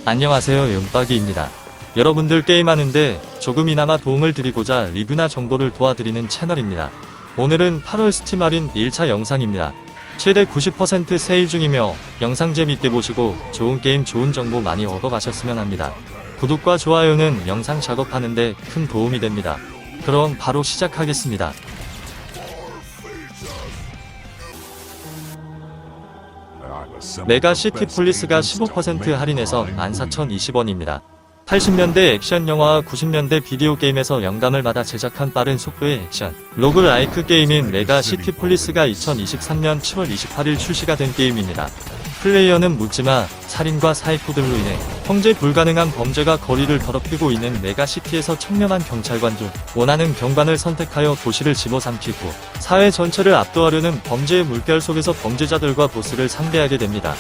안녕하세요, 용박이입니다. 여러분들 게임하는데 조금이나마 도움을 드리고자 리뷰나 정보를 도와드리는 채널입니다. 오늘은 8월 스팀 할인 1차 영상입니다. 최대 90% 세일 중이며 영상 재밌게 보시고 좋은 게임 좋은 정보 많이 얻어가셨으면 합니다. 구독과 좋아요는 영상 작업하는데 큰 도움이 됩니다. 그럼 바로 시작하겠습니다. 메가 시티 폴리스가 15% 할인해서 14,020원입니다. 80년대 액션 영화와 90년대 비디오 게임에서 영감을 받아 제작한 빠른 속도의 액션 로그라이크 게임인 메가 시티 폴리스가 2023년 7월 28일 출시가 된 게임입니다. 플레이어는 묻지마, 살인과 사이코들로 인해 통제 불가능한 범죄가 거리를 더럽히고 있는 메가시티에서 청렴한 경찰관 중 원하는 경관을 선택하여 도시를 집어삼키고 사회 전체를 압도하려는 범죄의 물결 속에서 범죄자들과 보스를 상대하게 됩니다.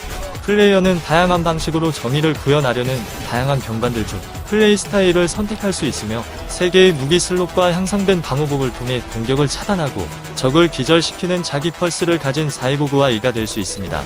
플레이어는 다양한 방식으로 정의를 구현하려는 다양한 경관들 중 플레이 스타일을 선택할 수 있으며 3개의 무기 슬롯과 향상된 방어복을 통해 공격을 차단하고 적을 기절시키는 자기 펄스를 가진 사이보그와 이가 될 수 있습니다.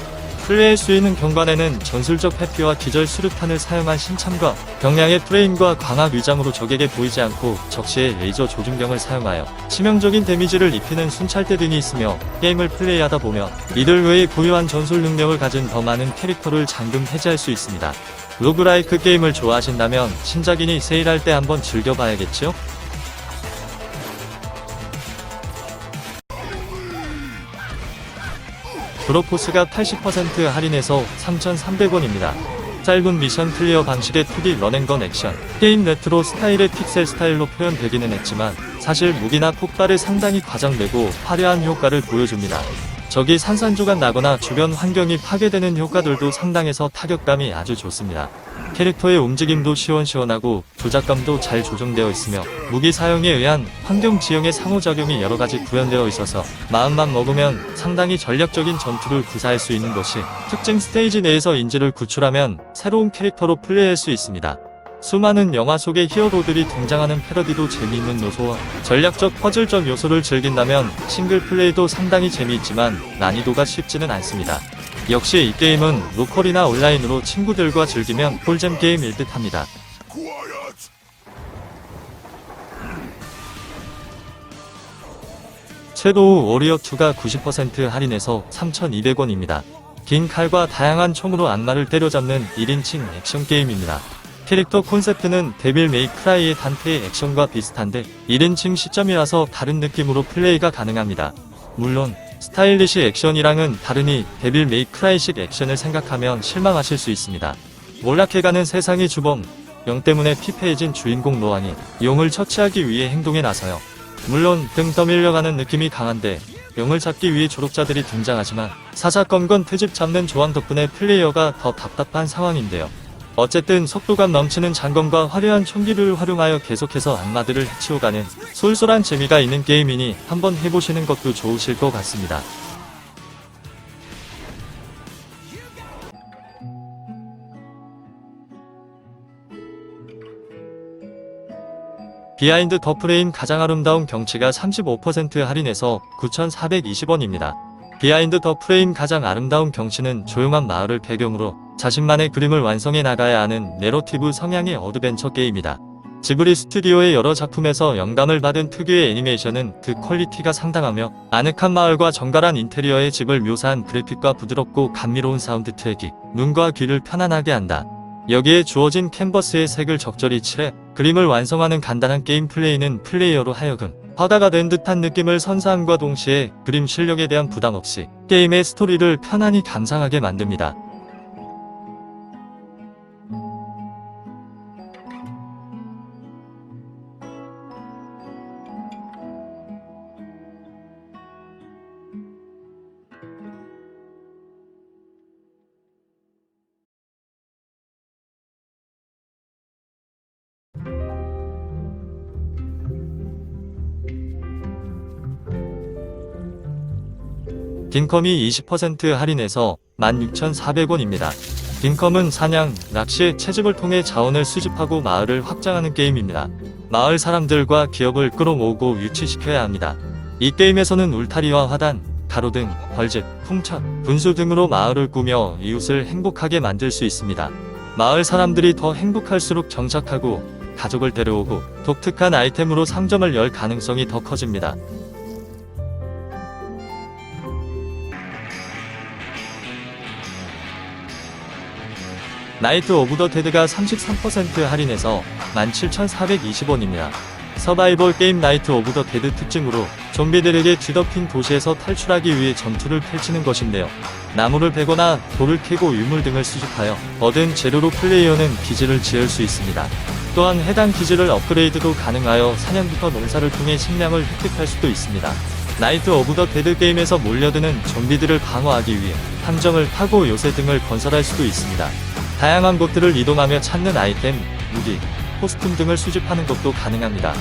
플레이할 수 있는 경관에는 전술적 회피와 기절 수류탄을 사용한 신참과 경량의 프레임과 광학 위장으로 적에게 보이지 않고 적시에 레이저 조준경을 사용하여 치명적인 데미지를 입히는 순찰대 등이 있으며 게임을 플레이하다 보면 이들 외에 고유한 전술 능력을 가진 더 많은 캐릭터를 잠금 해제할 수 있습니다. 로그라이크 게임을 좋아하신다면 신작이니 세일할 때 한번 즐겨봐야겠죠? 브로포스가 80% 할인해서 3,300원입니다. 짧은 미션 클리어 방식의 2D 런앤건 액션 게임 레트로 스타일의 픽셀 스타일로 표현되기는 했지만 사실 무기나 폭발에 상당히 과장되고 화려한 효과를 보여줍니다. 적이 산산조각 나거나 주변 환경이 파괴되는 효과들도 상당해서 타격감이 아주 좋습니다. 캐릭터의 움직임도 시원시원하고 조작감도 잘 조정되어 있으며 무기 사용에 의한 환경 지형의 상호작용이 여러가지 구현되어 있어서 마음만 먹으면 상당히 전략적인 전투를 구사할 수 있는 것이 특징. 스테이지 내에서 인지를 구출하면 새로운 캐릭터로 플레이할 수 있습니다. 수많은 영화 속의 히어로들이 등장하는 패러디도 재미있는 요소와 전략적 퍼즐적 요소를 즐긴다면 싱글 플레이도 상당히 재미있지만 난이도가 쉽지는 않습니다. 역시 이 게임은 로컬이나 온라인으로 친구들과 즐기면 꿀잼 게임일 듯 합니다. 섀도우 워리어2가 90% 할인해서 3,200원입니다. 긴 칼과 다양한 총으로 악마를 때려잡는 1인칭 액션 게임입니다. 캐릭터 콘셉트는 데빌 메이 크라이의 단테의 액션과 비슷한데 1인칭 시점이라서 다른 느낌으로 플레이가 가능합니다. 물론 스타일리시 액션이랑은 다르니 데빌 메이 크라이식 액션을 생각하면 실망하실 수 있습니다. 몰락해가는 세상의 주범 영 때문에 피폐해진 주인공 로안이 용을 처치하기 위해 행동에 나서요. 물론 등 떠밀려가는 느낌이 강한데 용을 잡기 위해 조력자들이 등장하지만 사사건건 트집 잡는 조항 덕분에 플레이어가 더 답답한 상황인데요. 어쨌든 속도감 넘치는 장검과 화려한 총기를 활용하여 계속해서 악마들을 해치워가는 쏠쏠한 재미가 있는 게임이니 한번 해보시는 것도 좋으실 것 같습니다. 비하인드 더 프레임 가장 아름다운 경치가 35% 할인해서 9,420원입니다. 비하인드 더 프레임 가장 아름다운 경치는 조용한 마을을 배경으로 자신만의 그림을 완성해 나가야 하는 내러티브 성향의 어드벤처 게임이다. 지브리 스튜디오의 여러 작품에서 영감을 받은 특유의 애니메이션은 그 퀄리티가 상당하며 아늑한 마을과 정갈한 인테리어의 집을 묘사한 그래픽과 부드럽고 감미로운 사운드 트랙이 눈과 귀를 편안하게 한다. 여기에 주어진 캔버스의 색을 적절히 칠해 그림을 완성하는 간단한 게임 플레이는 플레이어로 하여금 화가가 된 듯한 느낌을 선사함과 동시에 그림 실력에 대한 부담 없이 게임의 스토리를 편안히 감상하게 만듭니다. 딩컴이 20% 할인해서 16,400원입니다. 딩컴은 사냥, 낚시의 채집을 통해 자원을 수집하고 마을을 확장하는 게임입니다. 마을 사람들과 기업을 끌어모으고 유치시켜야 합니다. 이 게임에서는 울타리와 화단, 가로등, 벌집, 풍천, 분수 등으로 마을을 꾸며 이웃을 행복하게 만들 수 있습니다. 마을 사람들이 더 행복할수록 정착하고 가족을 데려오고 독특한 아이템으로 상점을 열 가능성이 더 커집니다. 나이트 오브 더 데드가 33% 할인해서 17,420원입니다. 서바이벌 게임 나이트 오브 더 데드 특징으로 좀비들에게 뒤덮인 도시에서 탈출하기 위해 전투를 펼치는 것인데요. 나무를 베거나 돌을 캐고 유물 등을 수집하여 얻은 재료로 플레이어는 기지를 지을 수 있습니다. 또한 해당 기지를 업그레이드도 가능하여 사냥부터 농사를 통해 식량을 획득할 수도 있습니다. 나이트 오브 더 데드 게임에서 몰려드는 좀비들을 방어하기 위해 함정을 파고 요새 등을 건설할 수도 있습니다. 다양한 곳들을 이동하며 찾는 아이템, 무기, 코스튬 등을 수집하는 것도 가능합니다.